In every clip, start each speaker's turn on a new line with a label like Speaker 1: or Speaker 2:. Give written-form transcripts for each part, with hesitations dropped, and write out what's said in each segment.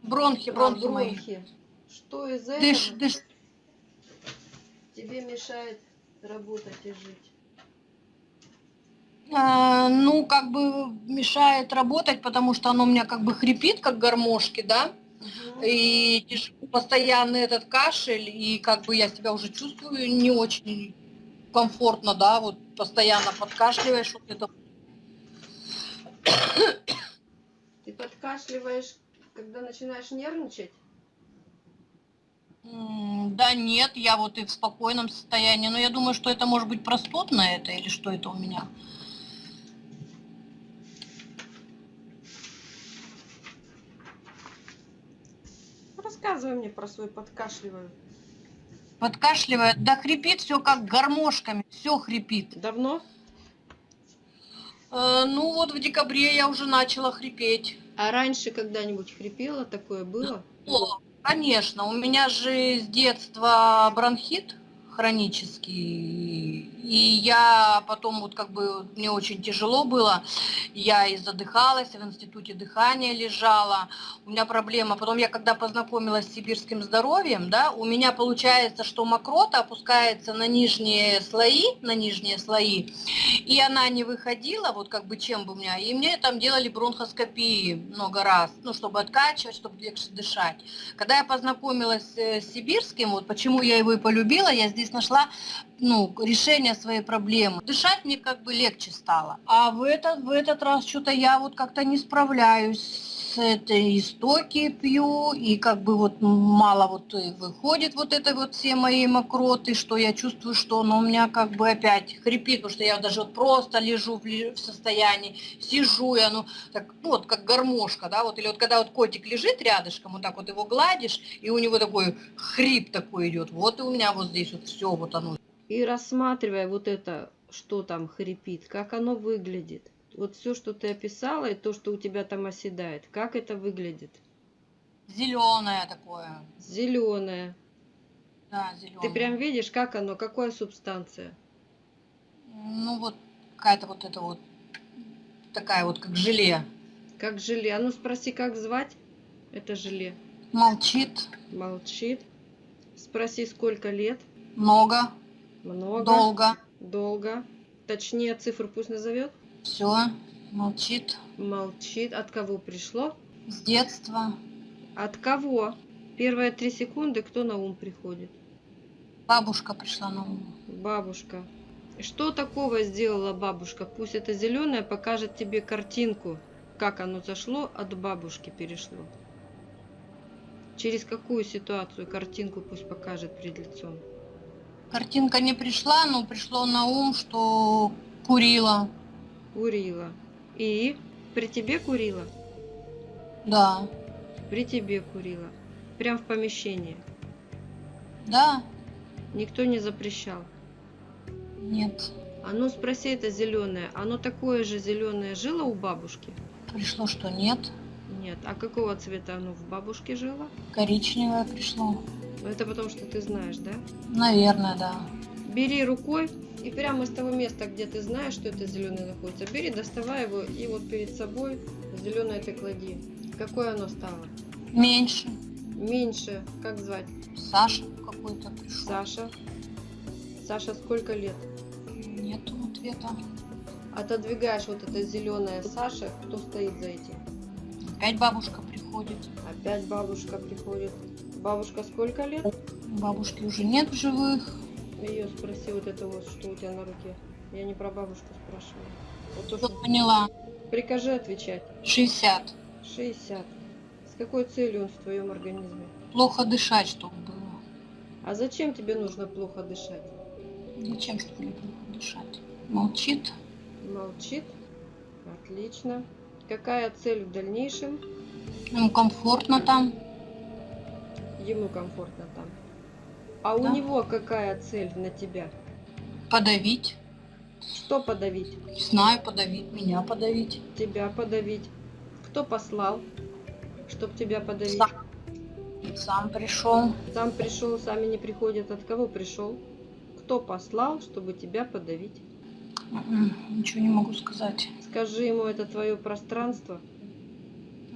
Speaker 1: Бронхи мои.
Speaker 2: Бронхи. Что из
Speaker 1: Дыш,
Speaker 2: этого
Speaker 1: дыш.
Speaker 2: тебе мешает работать и жить?
Speaker 1: Ну, как бы мешает работать, потому что оно у меня как бы хрипит, как гармошки, да?
Speaker 2: Мгм.
Speaker 1: И постоянный этот кашель, и как бы я себя уже чувствую не очень комфортно, да, вот постоянно подкашливаешь, вот это.
Speaker 2: Ты подкашливаешь, когда начинаешь нервничать?
Speaker 1: Да нет, я вот и в спокойном состоянии, но я думаю, что это может быть простудное это или что это у меня.
Speaker 2: Рассказывай мне про свой подкашливаю.
Speaker 1: Подкашливает, да хрипит все как гармошками, все хрипит.
Speaker 2: Давно?
Speaker 1: Ну вот в декабре я уже начала хрипеть.
Speaker 2: А раньше когда-нибудь хрипела? Такое было?
Speaker 1: О, конечно, у меня же с детства бронхит хронический, и я потом вот как бы мне очень тяжело было, я и задыхалась, в институте дыхания лежала, у меня проблема. Потом я когда познакомилась с сибирским здоровьем, да, у меня получается, что мокрота опускается на нижние слои, и она не выходила, вот как бы чем бы у меня, и мне там делали бронхоскопии много раз, ну, чтобы откачивать, чтобы легче дышать. Когда я познакомилась с сибирским, вот почему я его и полюбила, я здесь нашла, ну, решение своей проблемы. Дышать мне как бы легче стало. А в этот раз что-то я вот как-то не справляюсь с этой истоки пью, и как бы вот мало вот выходит вот это вот все мои мокроты, что я чувствую, что оно у меня как бы опять хрипит, потому что я даже вот просто лежу в состоянии, сижу, и оно так, ну, вот как гармошка, да, вот, или вот когда вот котик лежит рядышком, вот так вот его гладишь, и у него такой хрип такой идет, вот и у меня вот здесь вот все вот оно.
Speaker 2: И рассматривая вот это, что там хрипит, как оно выглядит. Вот все, что ты описала, и то, что у тебя там оседает, как это выглядит?
Speaker 1: Зеленое такое,
Speaker 2: Зеленое.
Speaker 1: да,
Speaker 2: Ты прям
Speaker 1: зеленое.
Speaker 2: видишь, как оно, какая субстанция?
Speaker 1: Ну вот какая-то вот это вот такая вот как желе.
Speaker 2: Как желе. А ну спроси, как звать это желе.
Speaker 1: Молчит,
Speaker 2: Молчит. Спроси, сколько лет.
Speaker 1: много,
Speaker 2: Много.
Speaker 1: долго,
Speaker 2: Долго. Точнее, цифру пусть назовет.
Speaker 1: все, молчит.
Speaker 2: Молчит. От кого пришло?
Speaker 1: С детства.
Speaker 2: От кого? Первые 3 секунды кто на ум приходит?
Speaker 1: Бабушка пришла на ум.
Speaker 2: Бабушка. Что такого сделала бабушка? Пусть это зеленое покажет тебе картинку, как оно зашло, от бабушки перешло. Через какую ситуацию картинку пусть покажет перед лицом.
Speaker 1: Картинка не пришла, но пришло на ум, что курила.
Speaker 2: Курила. И при тебе курила?
Speaker 1: Да,
Speaker 2: При тебе курила. Прям в помещении.
Speaker 1: да,
Speaker 2: Никто не запрещал.
Speaker 1: нет.
Speaker 2: А ну спроси, это зеленое. Оно такое же зеленое жило у бабушки?
Speaker 1: Пришло, что нет.
Speaker 2: Нет. А какого цвета оно в бабушке жило?
Speaker 1: Коричневое пришло.
Speaker 2: Это потому что ты знаешь, да?
Speaker 1: Наверное, да.
Speaker 2: Бери рукой и прямо с того места, где ты знаешь, что это зеленое находится, бери, доставай его и вот перед собой зеленое ты клади. Какое оно стало?
Speaker 1: Меньше.
Speaker 2: Меньше. Как звать?
Speaker 1: Саша какой-то пришел.
Speaker 2: Саша. Саша, сколько лет?
Speaker 1: Нету ответа.
Speaker 2: Отодвигаешь вот это зеленое Саша, кто стоит за этим?
Speaker 1: Опять бабушка приходит.
Speaker 2: Опять бабушка приходит. Бабушка сколько лет?
Speaker 1: Бабушки уже нет в живых.
Speaker 2: Ее спроси вот это вот, что у тебя на руке. Я не про бабушку спрашиваю. Вот то,
Speaker 1: Всё
Speaker 2: что...
Speaker 1: поняла.
Speaker 2: Прикажи отвечать.
Speaker 1: 60.
Speaker 2: 60. С какой целью он в твоем организме?
Speaker 1: Плохо дышать, чтобы было.
Speaker 2: А зачем тебе нужно плохо дышать?
Speaker 1: Зачем, что ли, плохо дышать? Молчит.
Speaker 2: Молчит. Отлично. Какая цель в дальнейшем?
Speaker 1: Ему комфортно там.
Speaker 2: Ему комфортно там. А у
Speaker 1: Да.
Speaker 2: него какая цель на тебя?
Speaker 1: Подавить.
Speaker 2: Что подавить?
Speaker 1: Не знаю, подавить. Меня подавить.
Speaker 2: Тебя подавить. Кто послал, чтоб тебя подавить?
Speaker 1: Сам пришел.
Speaker 2: Сам пришел, сами не приходят. От кого пришел? Кто послал, чтобы тебя подавить?
Speaker 1: Ничего не могу сказать.
Speaker 2: Скажи ему, это твое пространство.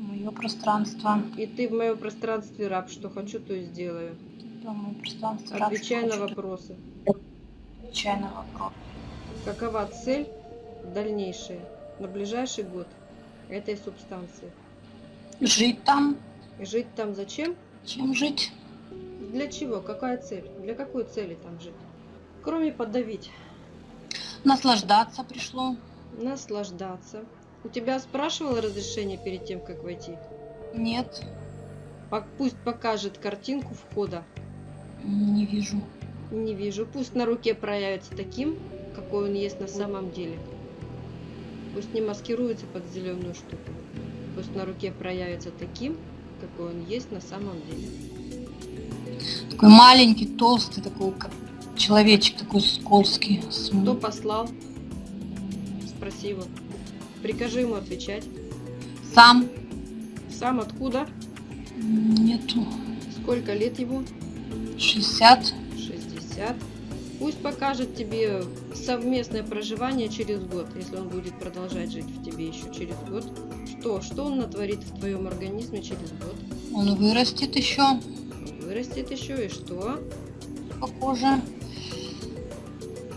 Speaker 1: Мое пространство.
Speaker 2: И ты в моем пространстве раб, что хочу, то и сделаю.
Speaker 1: Это мое пространство.
Speaker 2: Отвечай на
Speaker 1: Раб, что хочу,
Speaker 2: вопросы.
Speaker 1: отвечай на вопрос.
Speaker 2: Какова цель дальнейшая на ближайший год этой субстанции?
Speaker 1: Жить там.
Speaker 2: И жить там зачем?
Speaker 1: Чем жить?
Speaker 2: Для чего? Какая цель? Для какой цели там жить? Кроме подавить.
Speaker 1: Наслаждаться пришло.
Speaker 2: Наслаждаться. У тебя спрашивала разрешение перед тем, как войти?
Speaker 1: Нет,
Speaker 2: Пусть покажет картинку входа.
Speaker 1: не вижу.
Speaker 2: Не вижу. Пусть на руке проявится таким, какой он есть на самом деле. Пусть не маскируется под зеленую штуку. Пусть на руке проявится таким, какой он есть на самом деле.
Speaker 1: Такой маленький, толстый, такой как человечек, такой скользкий.
Speaker 2: Кто послал? Спроси его. Прикажи ему отвечать.
Speaker 1: Сам.
Speaker 2: Сам откуда?
Speaker 1: Нету.
Speaker 2: Сколько лет ему?
Speaker 1: 60.
Speaker 2: 60. Пусть покажет тебе совместное проживание через год, если он будет продолжать жить в тебе еще через год. Что он натворит в твоем организме через год?
Speaker 1: Он вырастет еще.
Speaker 2: Вырастет еще и что?
Speaker 1: Похоже.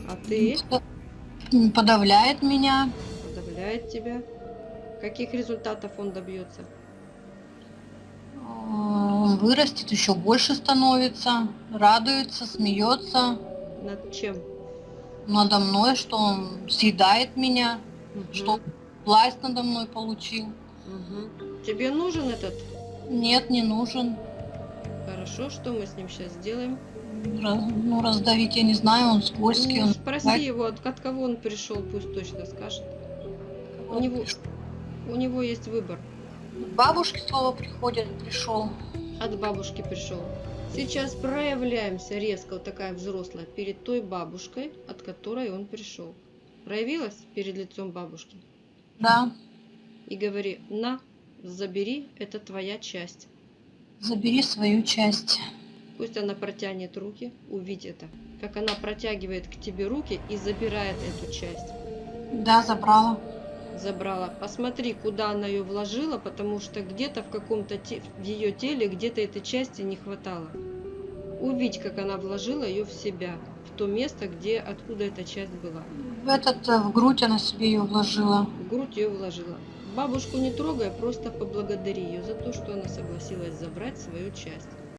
Speaker 2: А ты?
Speaker 1: Подавляет меня.
Speaker 2: Подавляет тебя. Каких результатов он добьется?
Speaker 1: Он вырастет, еще больше становится. Радуется, смеется
Speaker 2: Над чем?
Speaker 1: надо мной, что он съедает меня,
Speaker 2: Мгм.
Speaker 1: что власть надо мной получил.
Speaker 2: Мгм. Тебе нужен этот?
Speaker 1: Нет, не нужен.
Speaker 2: Хорошо, что мы с ним сейчас сделаем?
Speaker 1: Раздавить я не знаю, он скользкий.
Speaker 2: Ну,
Speaker 1: Он
Speaker 2: спроси его, от кого он пришел, пусть точно скажет. У него есть выбор.
Speaker 1: Бабушки слово приходят, пришел.
Speaker 2: От бабушки пришел. Сейчас проявляемся резко, вот такая взрослая, перед той бабушкой, от которой он пришел. Проявилась перед лицом бабушки.
Speaker 1: Да,
Speaker 2: И говори, на, забери, это твоя часть.
Speaker 1: забери свою часть.
Speaker 2: Пусть она протянет руки, увидь это. Как она протягивает к тебе руки и забирает эту часть.
Speaker 1: Да, забрала.
Speaker 2: Забрала. Посмотри, куда она ее вложила, потому что где-то в каком-то в ее теле где-то этой части не хватало. Увидь, как она вложила ее в себя, в то место, откуда эта часть была.
Speaker 1: В грудь она себе ее вложила.
Speaker 2: В грудь ее вложила. Бабушку не трогай, просто поблагодари ее за то, что она согласилась забрать свою часть.